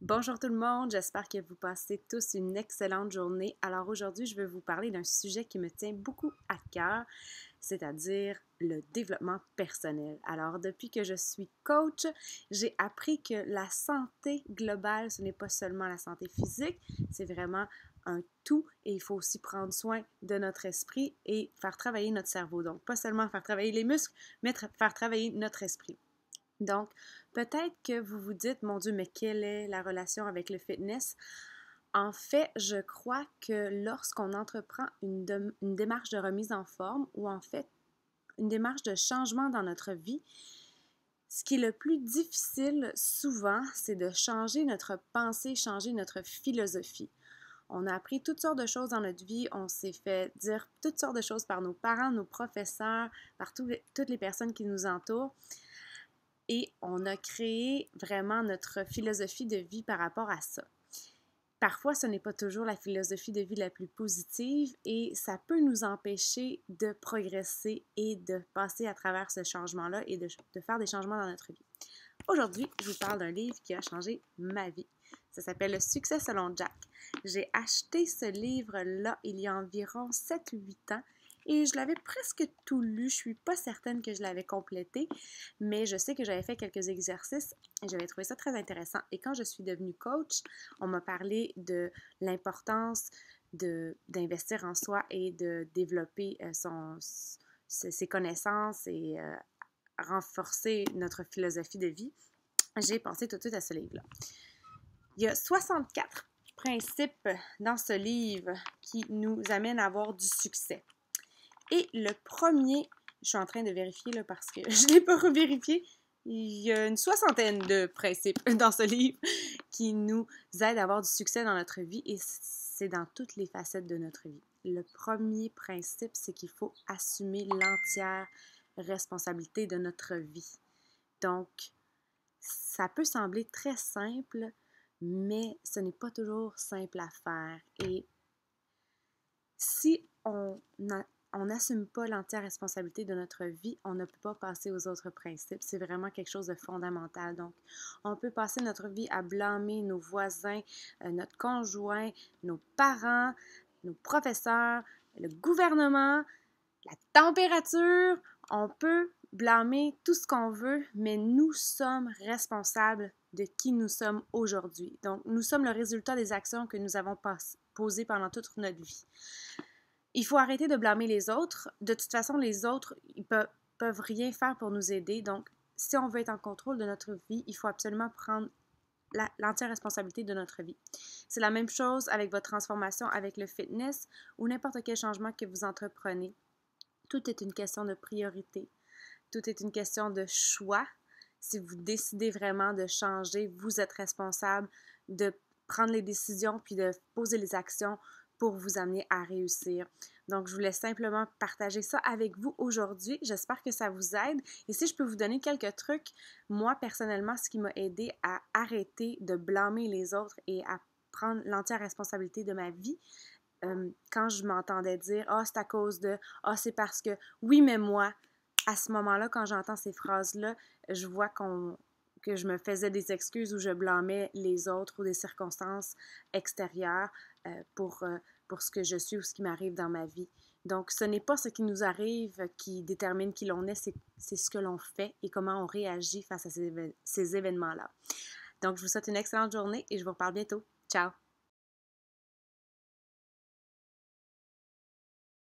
Bonjour tout le monde, j'espère que vous passez tous une excellente journée. Alors aujourd'hui, je vais vous parler d'un sujet qui me tient beaucoup à cœur, c'est-à-dire le développement personnel. Alors depuis que je suis coach, j'ai appris que la santé globale, ce n'est pas seulement la santé physique, c'est vraiment un tout et il faut aussi prendre soin de notre esprit et faire travailler notre cerveau. Donc pas seulement faire travailler les muscles, mais faire travailler notre esprit. Donc, peut-être que vous vous dites, mon Dieu, mais quelle est la relation avec le fitness? En fait, je crois que lorsqu'on entreprend une démarche de remise en forme ou en fait une démarche de changement dans notre vie, ce qui est le plus difficile souvent, c'est de changer notre pensée, changer notre philosophie. On a appris toutes sortes de choses dans notre vie, on s'est fait dire toutes sortes de choses par nos parents, nos professeurs, par toutes les personnes qui nous entourent. Et on a créé vraiment notre philosophie de vie par rapport à ça. Parfois, ce n'est pas toujours la philosophie de vie la plus positive et ça peut nous empêcher de progresser et de passer à travers ce changement-là et de faire des changements dans notre vie. Aujourd'hui, je vous parle d'un livre qui a changé ma vie. Ça s'appelle Le succès selon Jack. J'ai acheté ce livre-là il y a environ 7-8 ans. Et je l'avais presque tout lu. Je suis pas certaine que je l'avais complété, mais je sais que j'avais fait quelques exercices et j'avais trouvé ça très intéressant. Et quand je suis devenue coach, on m'a parlé de l'importance d'investir en soi et de développer ses connaissances et renforcer notre philosophie de vie. J'ai pensé tout de suite à ce livre-là. Il y a 64 principes dans ce livre qui nous amènent à avoir du succès. Et le premier, je suis en train de vérifier là, parce que je ne l'ai pas revérifié, il y a une 60aine de principes dans ce livre qui nous aident à avoir du succès dans notre vie et c'est dans toutes les facettes de notre vie. Le premier principe, c'est qu'il faut assumer l'entière responsabilité de notre vie. Donc, ça peut sembler très simple, mais ce n'est pas toujours simple à faire. Et si on n'assume pas l'entière responsabilité de notre vie, on ne peut pas passer aux autres principes. C'est vraiment quelque chose de fondamental. Donc, on peut passer notre vie à blâmer nos voisins, notre conjoint, nos parents, nos professeurs, le gouvernement, la température. On peut blâmer tout ce qu'on veut, mais nous sommes responsables de qui nous sommes aujourd'hui. Donc, nous sommes le résultat des actions que nous avons posées pendant toute notre vie. Il faut arrêter de blâmer les autres. De toute façon, les autres, ils peuvent rien faire pour nous aider. Donc, si on veut être en contrôle de notre vie, il faut absolument prendre l'entière responsabilité de notre vie. C'est la même chose avec votre transformation, avec le fitness ou n'importe quel changement que vous entreprenez. Tout est une question de priorité. Tout est une question de choix. Si vous décidez vraiment de changer, vous êtes responsable de prendre les décisions puis de poser les actions pour vous amener à réussir. Donc, je voulais simplement partager ça avec vous aujourd'hui. J'espère que ça vous aide. Et si je peux vous donner quelques trucs, moi, personnellement, ce qui m'a aidé à arrêter de blâmer les autres et à prendre l'entière responsabilité de ma vie, quand je m'entendais dire « Ah, c'est à cause de... Ah, c'est parce que... Oui, mais moi... » À ce moment-là, quand j'entends ces phrases-là, je vois que je me faisais des excuses ou je blâmais les autres ou des circonstances extérieures pour ce que je suis ou ce qui m'arrive dans ma vie. Donc, ce n'est pas ce qui nous arrive qui détermine qui l'on est, c'est ce que l'on fait et comment on réagit face à ces événements-là. Donc, je vous souhaite une excellente journée et je vous reparle bientôt. Ciao!